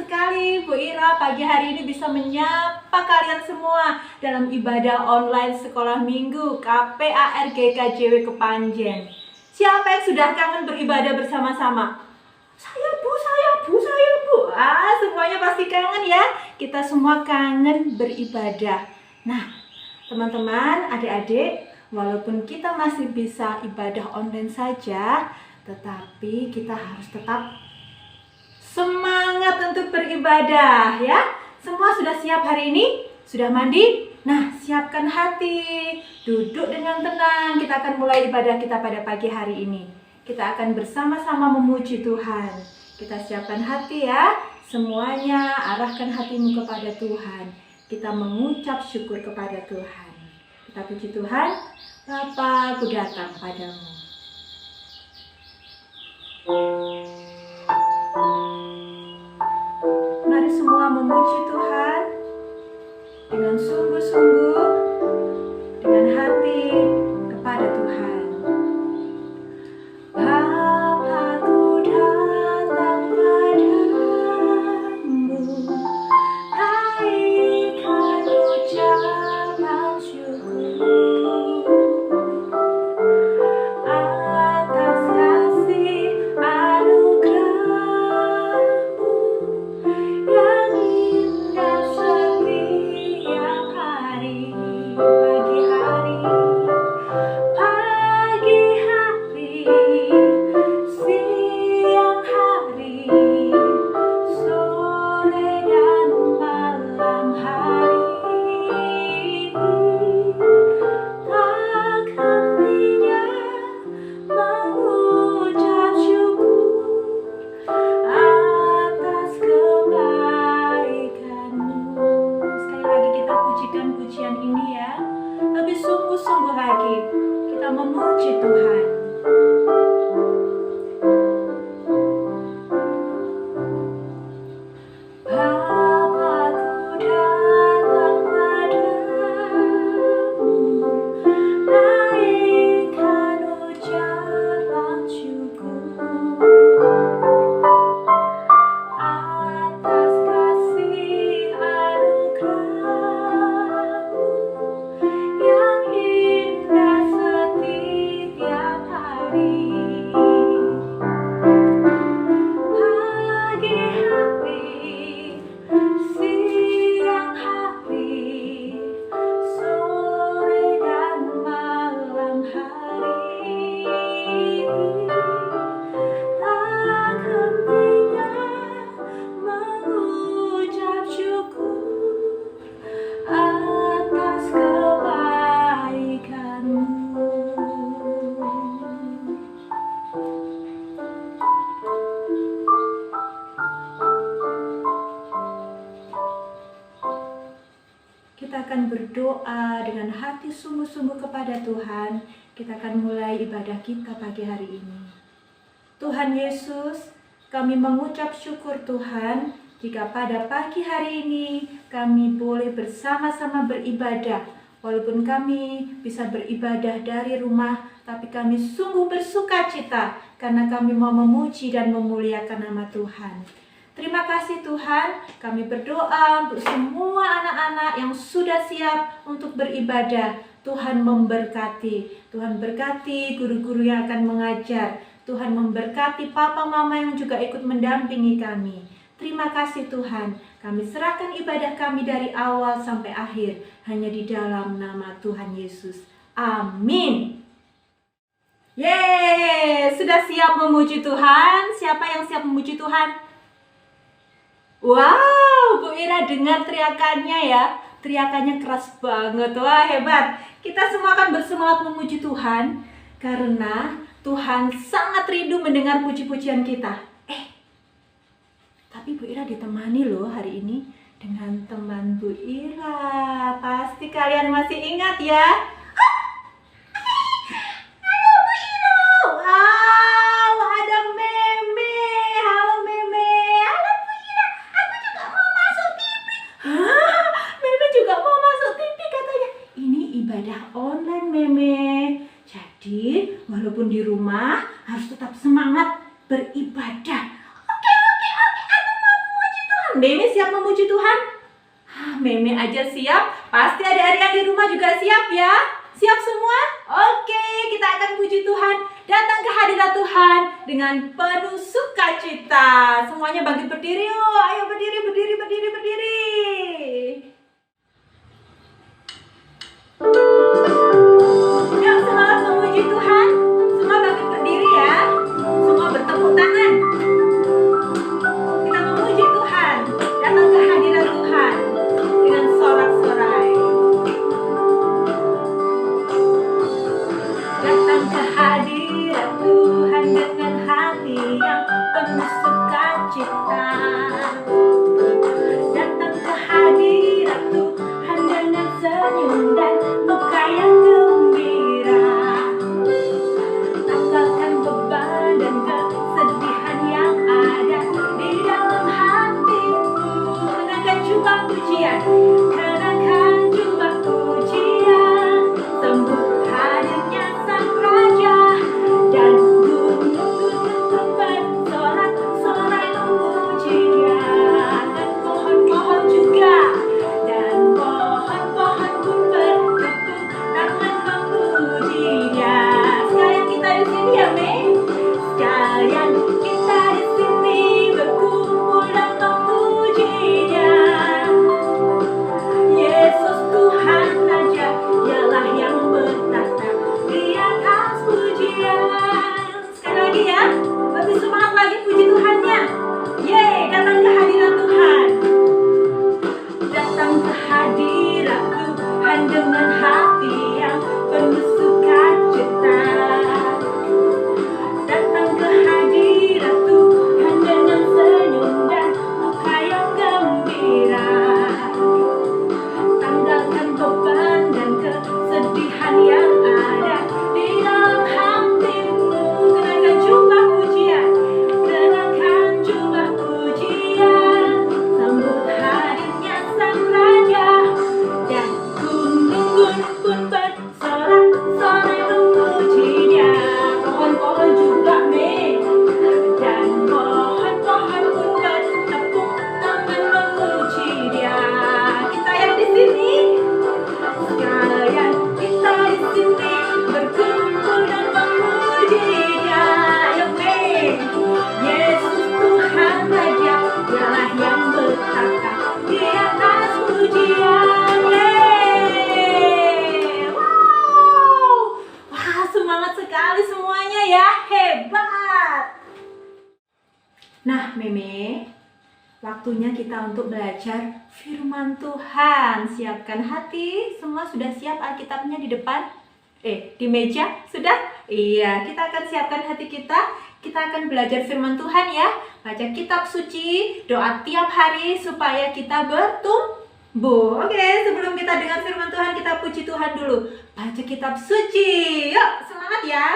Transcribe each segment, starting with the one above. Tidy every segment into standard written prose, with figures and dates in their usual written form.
sekali Bu Ira pagi hari ini bisa menyapa kalian semua dalam ibadah online sekolah minggu KPARGKJW Kepanjen. Siapa yang sudah kangen beribadah bersama-sama? Saya Bu. Semuanya pasti kangen ya. Kita semua kangen beribadah. Nah, teman-teman, adik-adik, walaupun kita masih bisa ibadah online saja, tetapi kita harus tetap semangat untuk beribadah ya. Semua sudah siap hari ini? Sudah mandi? Nah, siapkan hati, duduk dengan tenang. Kita akan mulai ibadah kita pada pagi hari ini. Kita akan bersama-sama memuji Tuhan. Kita siapkan hati ya. Semuanya arahkan hatimu kepada Tuhan. Kita mengucap syukur kepada Tuhan. Kita puji Tuhan. Bapa, aku datang padamu. Mari semua memuji Tuhan dengan sungguh-sungguh, dengan hati kepada Tuhan. Bapa, aku datang padamu, naikkan ucapan syukur atas kasih anugerah-Mu yang indah setiap hari. Pagi hari, siang hari, sore dan malam hari, tak hentinya mengucap syukur atas kebaikan-Mu. Sekali lagi kita pujikan pujian ini ya. Lebih sungguh-sungguh lagi kita memuji Tuhan. Bapa, aku datang padamu, naikkan ucapan syukur atas kasih anugerah-Mu yang indah setiap hari. Pagi hari, siang hari, sore dan malam hari, tak hentinya mengucap syukur atas kebaikan-Mu. Kita akan berdoa dengan hati sungguh-sungguh kepada Tuhan. Kita akan mulai ibadah kita pagi hari ini. Tuhan Yesus, kami mengucap syukur Tuhan jika pada pagi hari ini kami boleh bersama-sama beribadah. Walaupun kami bisa beribadah dari rumah, tapi kami sungguh bersuka cita karena kami mau memuji dan memuliakan nama Tuhan. Terima kasih Tuhan, kami berdoa untuk semua anak-anak yang sudah siap untuk beribadah. Tuhan memberkati, Tuhan berkati guru-guru yang akan mengajar. Tuhan memberkati papa mama yang juga ikut mendampingi kami. Terima kasih Tuhan, kami serahkan ibadah kami dari awal sampai akhir hanya di dalam nama Tuhan Yesus. Amin. Yeay, sudah siap memuji Tuhan? Siapa yang siap memuji Tuhan? Wow, Bu Ira dengar teriakannya ya. Teriakannya keras banget. Wah, hebat. Kita semua akan bersemangat memuji Tuhan karena Tuhan sangat rindu mendengar puji-pujian kita. Tapi Bu Ira ditemani loh hari ini dengan teman Bu Ira. Pasti kalian masih ingat ya. Halo Bu Ira. Wow, ada Meme. Halo Meme. Halo Bu Ira. Aku juga mau masuk TV. Hah? Meme juga mau masuk TV katanya. Ini ibadah online Meme. Jadi walaupun di rumah harus tetap semangat beribadah. Oke, aku mau memuji Tuhan. Meme aja siap, pasti adik-adik yang di rumah juga siap ya? Siap semua? Oke, kita akan puji Tuhan, datang ke hadirat Tuhan dengan penuh sukacita. Semuanya bangkit berdiri yuk, ayo berdiri, berdiri, berdiri, berdiri. Yuk semangat memuji Tuhan, semua bangkit berdiri ya, semua bertepuk tangan. Kita memuji Tuhan, datang ke hadirat Tuhan dengan sorak-sorai. Datang ke hadirat Tuhan dengan hati yang penuh sukacita. Datang ke hadirat Tuhan dengan senyum dan muka yang gembira. Tanggalkan beban dan kesedihan yang ada di dalam hatimu. Kenakan jubah pujian, kenakan jubah pujian, sambut hadirnya Sang Raja dan gunung-gunung bersorak-sorai memuji Dia, dan pohon-pohon juga, dan pohon-pohon pun bertepuk tangan memuji Dia. Sekalian kita di sini ya, Mei. Sekalian kita di sini berkumpul dan memuji Dia. Yesus Tuhan Raja, Dialah yang bertata di atas pujian. Sekali lagi ya, lebih semangat lagi puji Tuhannya. Yeay, datang ke hadirat Tuhan. Datang ke hadirat Tuhan dengan hati yang penuh sukacita. Datang ke hadirat Tuhan dengan senyum dan muka yang gembira. Tanggalkan beban dan kesedihan yang ada di dalam hatimu. Kenakan jubah pujian, kenakan jubah pujian, sambut hadirnya Sang Raja dan gunung-gunung pun bersorak-sorai memuji Dia. Pohon-pohon juga, Mei, dan pohon-pohon pun bertepuk tangan memuji Dia. Kita yang di sini, sekalian kita di sini berkumpul dan memuji Dia. Ayo, Mei. Yesus Tuhan Raja, Dialah yang bertata di atas pujian. Yeay. Wow. Wah, semangat sekali semuanya ya, hebat. Nah, Meme, waktunya kita untuk belajar firman Tuhan. Siapkan hati, semua sudah siap Alkitabnya di depan? Di meja? Sudah? Iya, kita akan siapkan hati kita. Kita akan belajar firman Tuhan ya. Baca kitab suci, doa tiap hari supaya kita bertumbuh. Oke, sebelum kita dengar firman Tuhan, kita puji Tuhan dulu. Baca kitab suci. Yuk, semangat ya.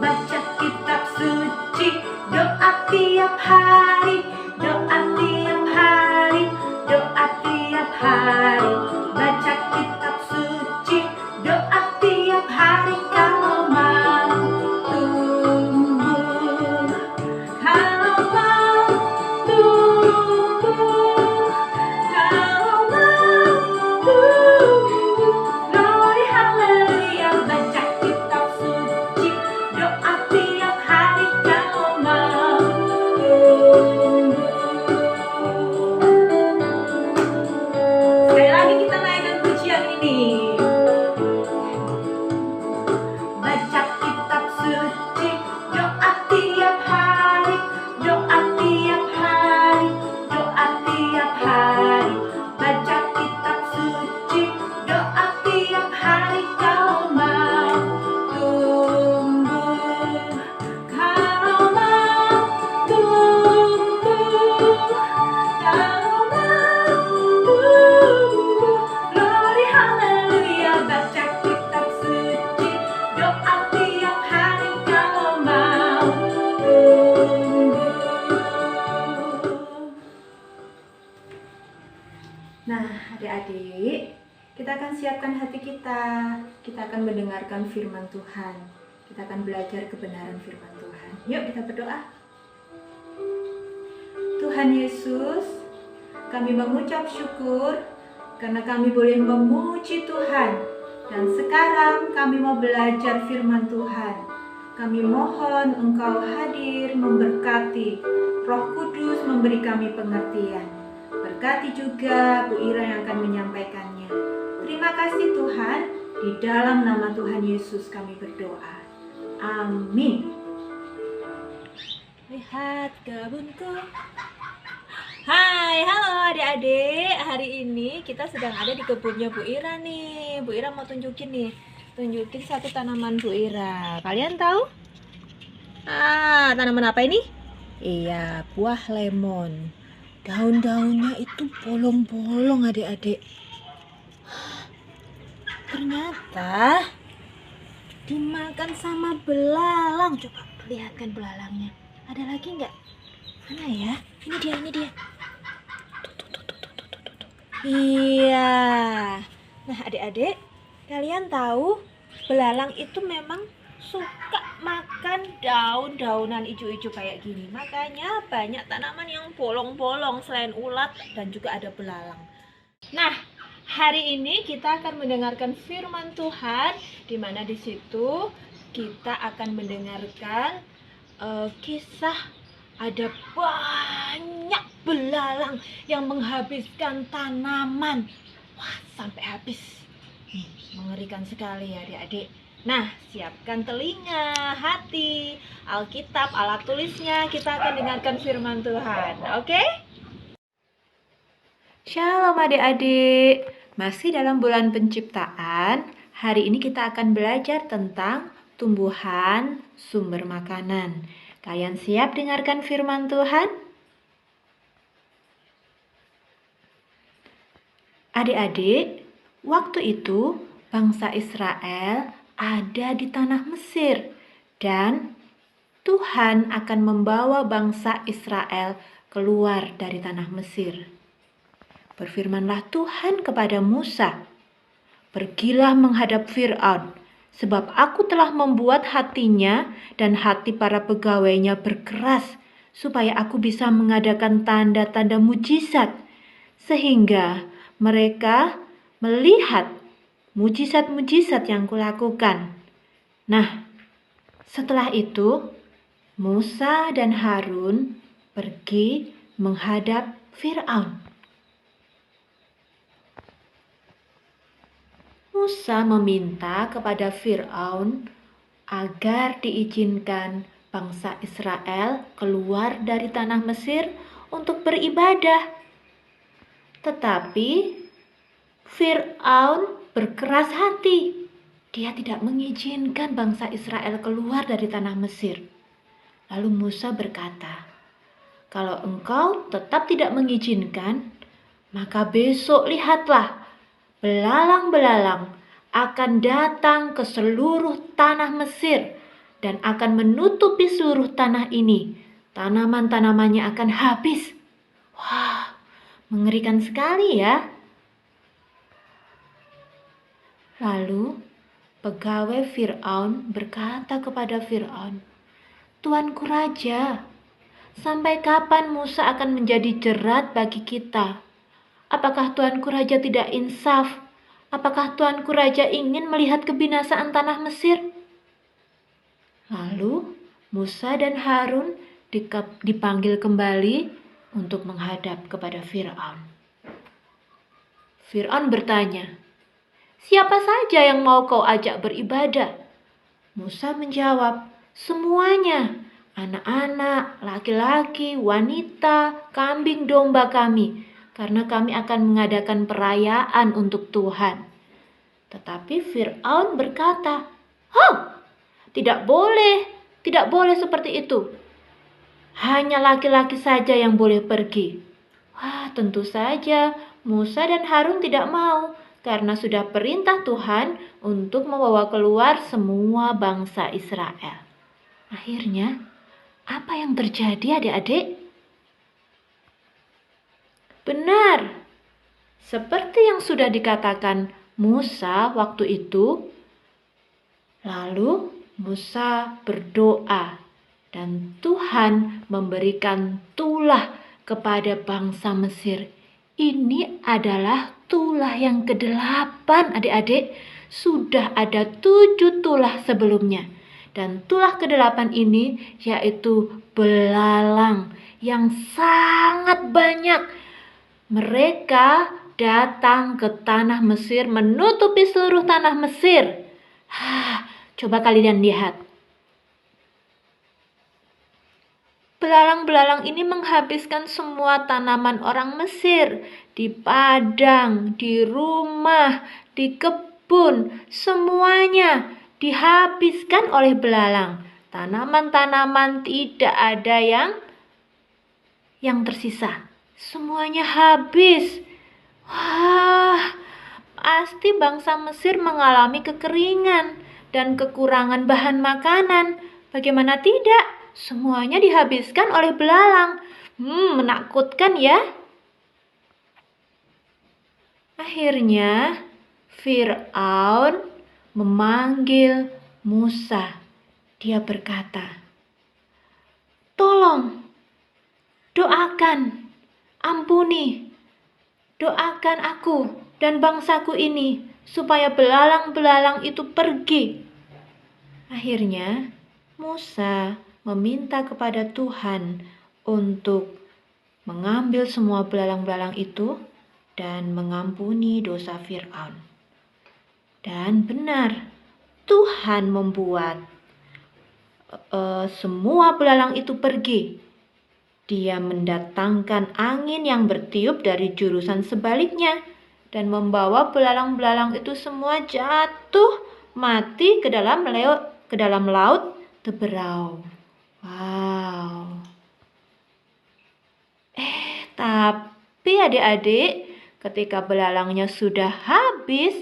Baca kitab suci, doa tiap hari, doa tiap hari, doa tiap hari. Baca kitab suci, doa tiap hari, Nah, adik-adik, kita akan siapkan hati kita. Kita akan mendengarkan firman Tuhan. Kita akan belajar kebenaran firman Tuhan. Yuk kita berdoa. Tuhan Yesus, kami mengucap syukur karena kami boleh memuji Tuhan. Dan sekarang kami mau belajar firman Tuhan. Kami mohon Engkau hadir memberkati. Roh Kudus memberi kami pengertian. Berkati juga Bu Ira yang akan menyampaikannya. Terima kasih Tuhan. Di dalam nama Tuhan Yesus kami berdoa. Amin. Lihat kebunku. Hai, halo adik-adik. Hari ini kita sedang ada di kebunnya Bu Ira nih. Bu Ira mau tunjukin satu tanaman Bu Ira. Kalian tahu? Tanaman apa ini? Iya, buah lemon. Daun-daunnya itu bolong-bolong adik-adik. Ternyata dimakan sama belalang. Coba lihatkan belalangnya. Ada lagi nggak? Mana ya? Ini dia. Iya. Nah, adik-adik, kalian tahu belalang itu memang suka makan daun-daunan hijau-hijau kayak gini. Makanya banyak tanaman yang bolong-bolong selain ulat dan juga ada belalang. Nah, hari ini kita akan mendengarkan firman Tuhan, di mana di situ kita akan mendengarkan kisah ada banyak belalang yang menghabiskan tanaman. Wah, sampai habis. Mengerikan sekali ya adik-adik. Nah, siapkan telinga, hati, Alkitab, alat tulisnya. Kita akan dengarkan firman Tuhan. Oke? Shalom adik-adik. Masih dalam bulan penciptaan. Hari ini kita akan belajar tentang tumbuhan sumber makanan. Kalian siap dengarkan firman Tuhan? Adik-adik, waktu itu bangsa Israel ada di tanah Mesir dan Tuhan akan membawa bangsa Israel keluar dari tanah Mesir. Berfirmanlah Tuhan kepada Musa, "Pergilah menghadap Fir'aun, sebab aku telah membuat hatinya dan hati para pegawainya berkeras, supaya aku bisa mengadakan tanda-tanda mujizat, sehingga mereka melihat mujizat-mujizat yang kulakukan." Nah, setelah itu Musa dan Harun pergi menghadap Fir'aun. Musa meminta kepada Fir'aun agar diizinkan bangsa Israel keluar dari tanah Mesir untuk beribadah. Tetapi Fir'aun berkeras hati. Dia tidak mengizinkan bangsa Israel keluar dari tanah Mesir. Lalu Musa berkata, "Kalau engkau tetap tidak mengizinkan, maka besok lihatlah, belalang-belalang akan datang ke seluruh tanah Mesir dan akan menutupi seluruh tanah ini. Tanaman-tanamannya akan habis." Wah, mengerikan sekali ya. Lalu pegawai Fir'aun berkata kepada Fir'aun, "Tuanku Raja, sampai kapan Musa akan menjadi jerat bagi kita? Apakah Tuanku Raja tidak insaf? Apakah Tuanku Raja ingin melihat kebinasaan tanah Mesir?" Lalu Musa dan Harun dipanggil kembali untuk menghadap kepada Fir'aun. Fir'aun bertanya, "Siapa saja yang mau kau ajak beribadah?" Musa menjawab, "Semuanya, anak-anak, laki-laki, wanita, kambing domba kami, karena kami akan mengadakan perayaan untuk Tuhan." Tetapi Fir'aun berkata, tidak boleh seperti itu. Hanya laki-laki saja yang boleh pergi." Wah, tentu saja Musa dan Harun tidak mau, karena sudah perintah Tuhan untuk membawa keluar semua bangsa Israel. Akhirnya, apa yang terjadi adik-adik? Benar, seperti yang sudah dikatakan Musa waktu itu. Lalu Musa berdoa dan Tuhan memberikan tulah kepada bangsa Mesir. Ini adalah tulah yang ke-8, adik-adik. Sudah ada 7 tulah sebelumnya. Dan tulah ke-8 ini yaitu belalang yang sangat banyak. Mereka datang ke tanah Mesir, menutupi seluruh tanah Mesir. Coba kalian lihat. Belalang-belalang ini menghabiskan semua tanaman orang Mesir. Di padang, di rumah, di kebun, semuanya dihabiskan oleh belalang. Tanaman-tanaman tidak ada yang tersisa. Semuanya habis. Wah, pasti bangsa Mesir mengalami kekeringan dan kekurangan bahan makanan. Bagaimana tidak? Semuanya dihabiskan oleh belalang. Menakutkan ya. Akhirnya Fir'aun memanggil Musa. Dia berkata, "Tolong, doakan, ampuni, doakan aku dan bangsaku ini supaya belalang-belalang itu pergi." Akhirnya Musa meminta kepada Tuhan untuk mengambil semua belalang-belalang itu dan mengampuni dosa Fir'aun. Dan benar, Tuhan membuat semua belalang itu pergi. Dia mendatangkan angin yang bertiup dari jurusan sebaliknya dan membawa belalang-belalang itu semua jatuh mati ke dalam laut Teberau. Wow. Tapi adik-adik, ketika belalangnya sudah habis,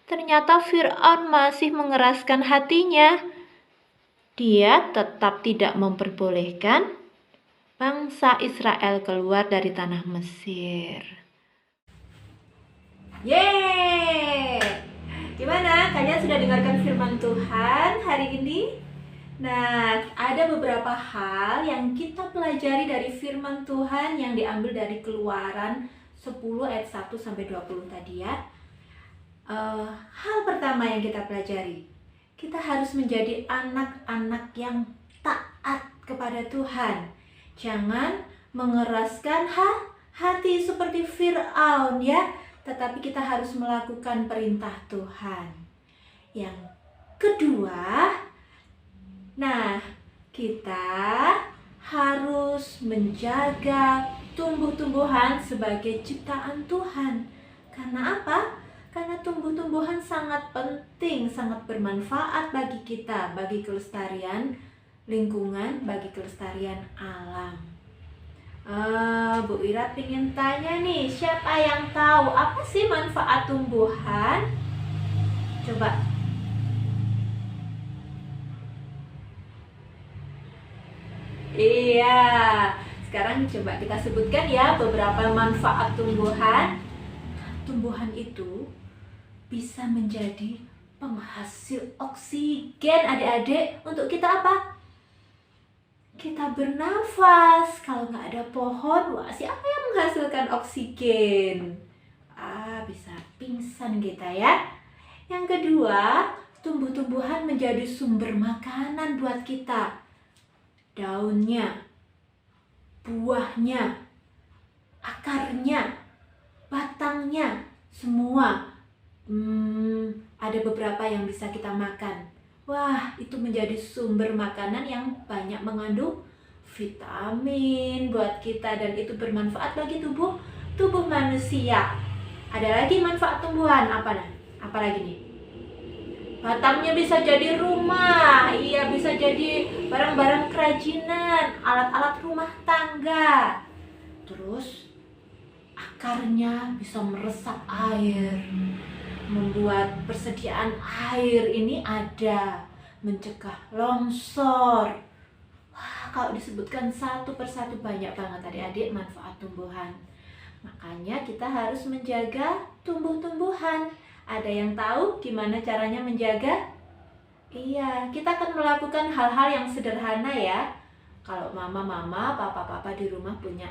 ternyata Fir'aun masih mengeraskan hatinya. Dia tetap tidak memperbolehkan bangsa Israel keluar dari tanah Mesir. Yeay! Gimana? Kalian sudah dengarkan firman Tuhan hari ini? Nah, ada beberapa hal yang kita pelajari dari firman Tuhan yang diambil dari Keluaran 10 ayat 1 sampai 20 tadi ya. Hal pertama yang kita pelajari, kita harus menjadi anak-anak yang taat kepada Tuhan. Jangan mengeraskan hati seperti Fir'aun ya, tetapi kita harus melakukan perintah Tuhan. Yang kedua, kita harus menjaga tumbuh-tumbuhan sebagai ciptaan Tuhan. Karena apa? Karena tumbuh-tumbuhan sangat penting, sangat bermanfaat bagi kita, bagi kelestarian lingkungan, bagi kelestarian alam. Bu Ira pengen tanya nih, siapa yang tahu apa sih manfaat tumbuhan? Coba. Iya, sekarang coba kita sebutkan ya beberapa manfaat tumbuhan. Tumbuhan itu bisa menjadi penghasil oksigen adik-adik. Untuk kita apa? Kita bernafas. Kalau nggak ada pohon, siapa yang menghasilkan oksigen? Bisa pingsan kita ya. Yang kedua, tumbuh-tumbuhan menjadi sumber makanan buat kita. Daunnya, buahnya, akarnya, batangnya, semua ada beberapa yang bisa kita makan. Wah, itu menjadi sumber makanan yang banyak mengandung vitamin buat kita dan itu bermanfaat bagi tubuh manusia. Ada lagi manfaat tumbuhan apa lagi nih? Batangnya bisa jadi rumah, iya bisa jadi barang-barang kerajinan, alat-alat rumah tangga. Terus akarnya bisa meresap air, membuat persediaan air ini ada, mencegah longsor. Wah, kalau disebutkan satu persatu banyak banget adik-adik manfaat tumbuhan. Makanya kita harus menjaga tumbuh-tumbuhan. Ada yang tahu gimana caranya menjaga? Iya, kita akan melakukan hal-hal yang sederhana ya. Kalau mama-mama, papa-papa di rumah punya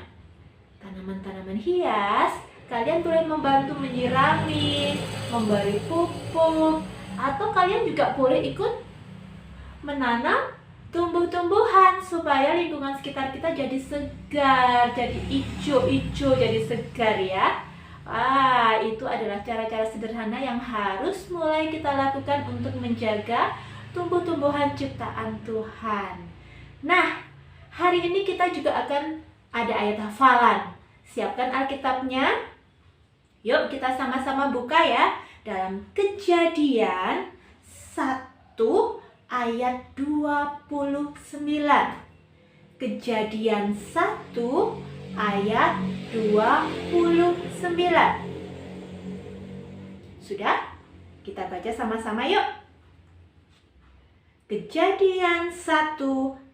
tanaman-tanaman hias, kalian boleh membantu menyirami, memberi pupuk, atau kalian juga boleh ikut menanam tumbuh-tumbuhan supaya lingkungan sekitar kita jadi segar, jadi hijau-hijau, jadi segar ya. Itu adalah cara-cara sederhana yang harus mulai kita lakukan untuk menjaga tumbuh-tumbuhan ciptaan Tuhan. Nah, hari ini kita juga akan ada ayat hafalan. Siapkan Alkitabnya. Yuk kita sama-sama buka ya. Dalam Kejadian 1 ayat 29. Kejadian 1 ayat 29. Sudah? Kita baca sama-sama yuk. Kejadian 1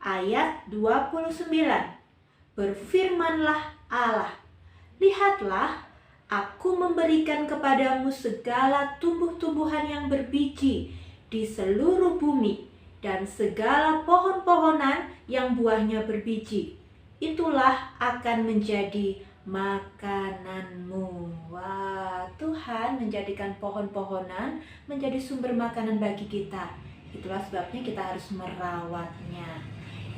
ayat 29. Berfirmanlah Allah, lihatlah, aku memberikan kepadamu segala tumbuh-tumbuhan yang berbiji di seluruh bumi dan segala pohon-pohonan yang buahnya berbiji. Itulah akan menjadi makananmu. Wah, Tuhan menjadikan pohon-pohonan menjadi sumber makanan bagi kita. Itulah sebabnya kita harus merawatnya.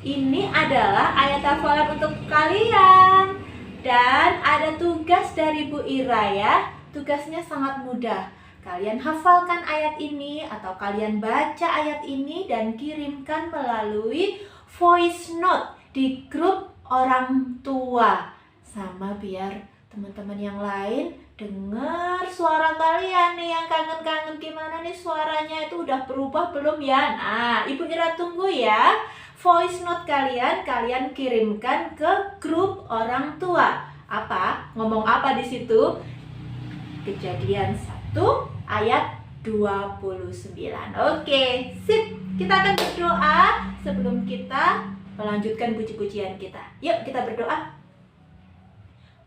Ini adalah ayat hafalan untuk kalian. Dan ada tugas dari Bu Ira ya. Tugasnya sangat mudah. Kalian hafalkan ayat ini atau kalian baca ayat ini dan kirimkan melalui voice note di grup orang tua. Sama biar teman-teman yang lain dengar suara kalian nih yang kangen-kangen. Gimana nih suaranya, itu udah berubah belum ya? Nah, Ibu Ira tunggu ya. Voice note kalian kirimkan ke grup orang tua. Apa? Ngomong apa di situ? Kejadian 1 ayat 29. Oke, sip. Kita akan berdoa sebelum kita melanjutkan puji-pujian kita. Yuk kita berdoa.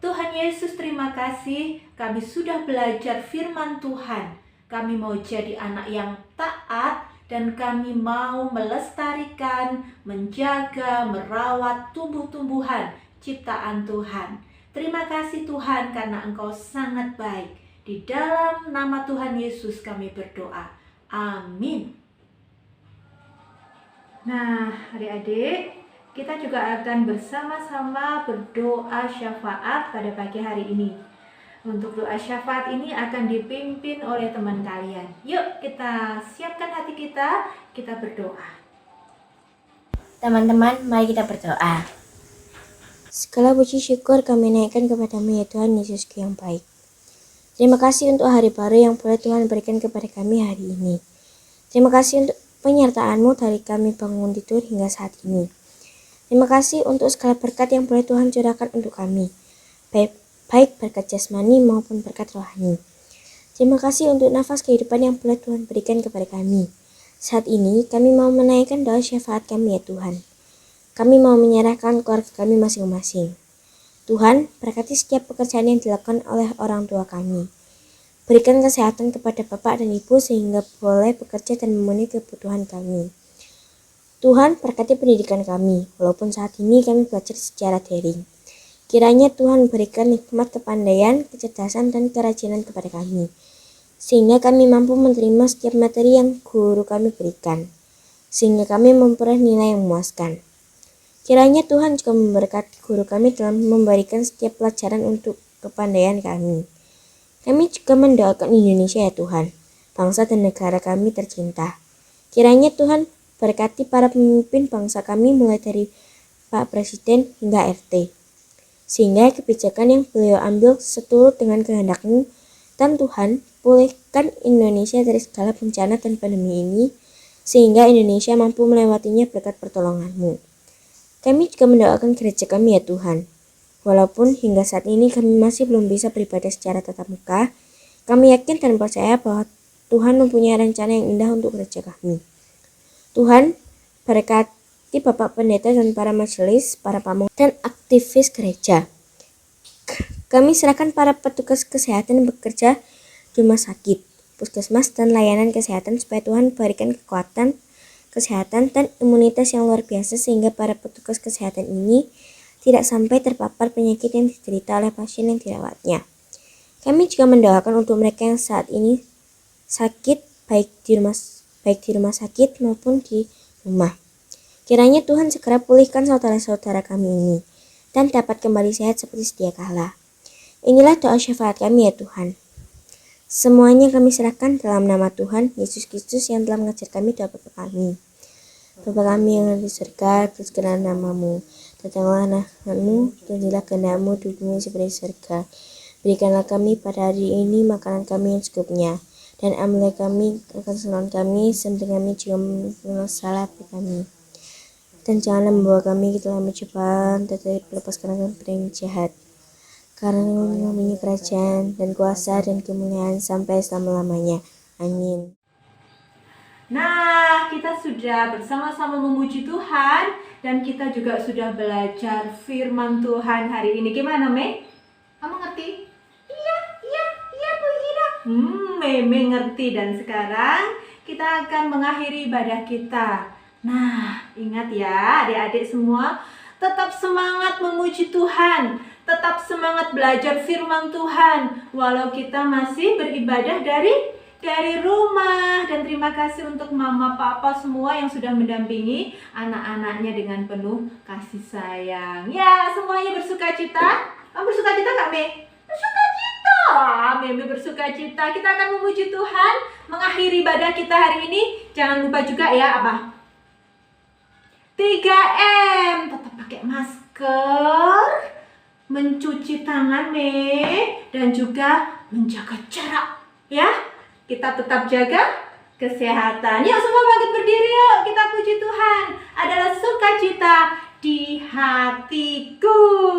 Tuhan Yesus, terima kasih kami sudah belajar firman Tuhan. Kami mau jadi anak yang taat dan kami mau melestarikan, menjaga, merawat tumbuh-tumbuhan ciptaan Tuhan. Terima kasih Tuhan karena Engkau sangat baik. Di dalam nama Tuhan Yesus kami berdoa. Amin. Nah, adik-adik, kita juga akan bersama-sama berdoa syafaat pada pagi hari ini. Untuk doa syafaat ini akan dipimpin oleh teman kalian. Yuk kita siapkan hati kita berdoa. Teman-teman, mari kita berdoa. Segala puji syukur kami naikkan kepadamu ya Tuhan Yesus yang baik. Terima kasih untuk hari baru yang boleh Tuhan berikan kepada kami hari ini. Terima kasih untuk penyertaan-Mu dari kami bangun tidur hingga saat ini. Terima kasih untuk segala berkat yang boleh Tuhan curahkan untuk kami, baik berkat jasmani maupun berkat rohani. Terima kasih untuk nafas kehidupan yang boleh Tuhan berikan kepada kami. Saat ini kami mau menaikkan doa syafaat kami ya Tuhan. Kami mau menyerahkan keluarga kami masing-masing. Tuhan, berkati setiap pekerjaan yang dilakukan oleh orang tua kami. Berikan kesehatan kepada Bapak dan Ibu sehingga boleh bekerja dan memenuhi kebutuhan kami. Tuhan, berkati pendidikan kami, walaupun saat ini kami belajar secara daring. Kiranya Tuhan berikan nikmat kepandaian, kecerdasan, dan kerajinan kepada kami, sehingga kami mampu menerima setiap materi yang guru kami berikan, sehingga kami memperoleh nilai yang memuaskan. Kiranya Tuhan juga memberkati guru kami dalam memberikan setiap pelajaran untuk kepandaian kami. Kami juga mendoakan Indonesia ya Tuhan, bangsa dan negara kami tercinta. Kiranya Tuhan berkati para pemimpin bangsa kami mulai dari Pak Presiden hingga RT, sehingga kebijakan yang beliau ambil seturut dengan kehendak-Mu. Dan Tuhan, pulihkan Indonesia dari segala bencana dan pandemi ini, sehingga Indonesia mampu melewatinya berkat pertolongan-Mu. Kami juga mendoakan gereja kami ya Tuhan. Walaupun hingga saat ini kami masih belum bisa beribadah secara tatap muka, kami yakin dan percaya bahwa Tuhan mempunyai rencana yang indah untuk gereja kami. Tuhan, berkati Bapak Pendeta dan para majelis, para pamong dan aktivis gereja. Kami serahkan para petugas kesehatan yang bekerja di rumah sakit, puskesmas, dan layanan kesehatan supaya Tuhan berikan kekuatan, kesehatan, dan imunitas yang luar biasa sehingga para petugas kesehatan ini tidak sampai terpapar penyakit yang diderita oleh pasien yang dirawatnya. Kami juga mendoakan untuk mereka yang saat ini sakit baik di rumah sakit maupun di rumah. Kiranya Tuhan segera pulihkan saudara-saudara kami ini dan dapat kembali sehat seperti sedia kala. Inilah doa syafaat kami ya Tuhan. Semuanya kami serahkan dalam nama Tuhan Yesus Kristus yang telah mengajar kami doa Bapa kami. Bapa kami yang ada di surga, terpujilah namamu. Datanglah namamu, jadilah kehendakmu di bumi seperti di surga. Berikanlah kami pada hari ini makanan kami yang secukupnya. Dan ampunilah kami akan kesalahan kami, seperti kami juga mengampuni salah kami. Dan janganlah membawa kami ke dalam pencobaan, tetapi lepaskan kami dari yang jahat. Karena kami kerajaan dan kuasa dan kemuliaan sampai selama-lamanya. Amin. Nah, kita sudah bersama-sama memuji Tuhan dan kita juga sudah belajar firman Tuhan hari ini. Gimana, Mei? Kamu ngerti? Iya, Bu Ira. Mei ngerti dan sekarang kita akan mengakhiri ibadah kita. Nah, ingat ya adik-adik semua, tetap semangat memuji Tuhan, tetap semangat belajar firman Tuhan, walau kita masih beribadah dari rumah. Dan terima kasih untuk mama papa semua yang sudah mendampingi anak-anaknya dengan penuh kasih sayang. Ya, semuanya bersukacita. Kamu bersukacita nggak, Me? Bersukacita. Meme bersukacita. Kita akan memuji Tuhan, mengakhiri ibadah kita hari ini. Jangan lupa juga ya apa? 3M, tetap pakai masker, mencuci tangan, dan juga menjaga jarak, ya. Kita tetap jaga kesehatan. Yuk semua bangkit berdiri yuk, kita puji Tuhan. Adalah sukacita di hatiku.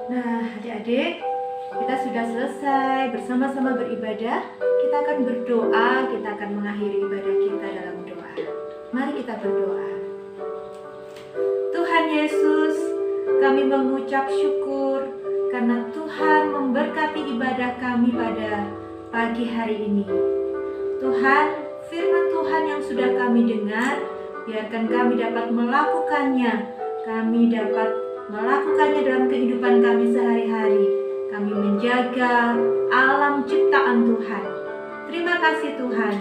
Nah, adik-adik, kita sudah selesai bersama-sama beribadah. Kita akan berdoa, kita akan mengakhiri ibadah kita dalam doa. Mari kita berdoa. Tuhan Yesus, kami mengucap syukur karena Tuhan memberkati ibadah kami pada pagi hari ini. Tuhan, firman Tuhan yang sudah kami dengar, biarkan kami dapat melakukannya. Kami dapat melakukannya dalam kehidupan kami sehari-hari. Kami menjaga alam ciptaan Tuhan. Terima kasih Tuhan.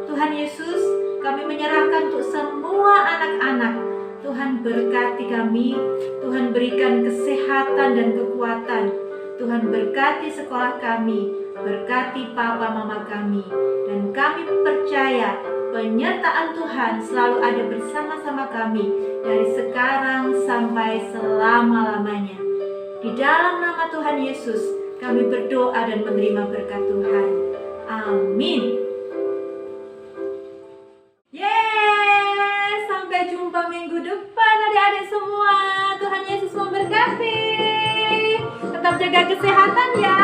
Tuhan Yesus, kami menyerahkan untuk semua anak-anak. Tuhan berkati kami, Tuhan berikan kesehatan dan kekuatan. Tuhan berkati sekolah kami, berkati papa mama kami. Dan kami percaya penyertaan Tuhan selalu ada bersama-sama kami dari sekarang sampai selama-lamanya. Di dalam nama Tuhan Yesus, kami berdoa dan menerima berkat Tuhan. Amin. Yeay, sampai jumpa minggu depan adik-adik semua. Tuhan Yesus memberkati. Tetap jaga kesehatan ya.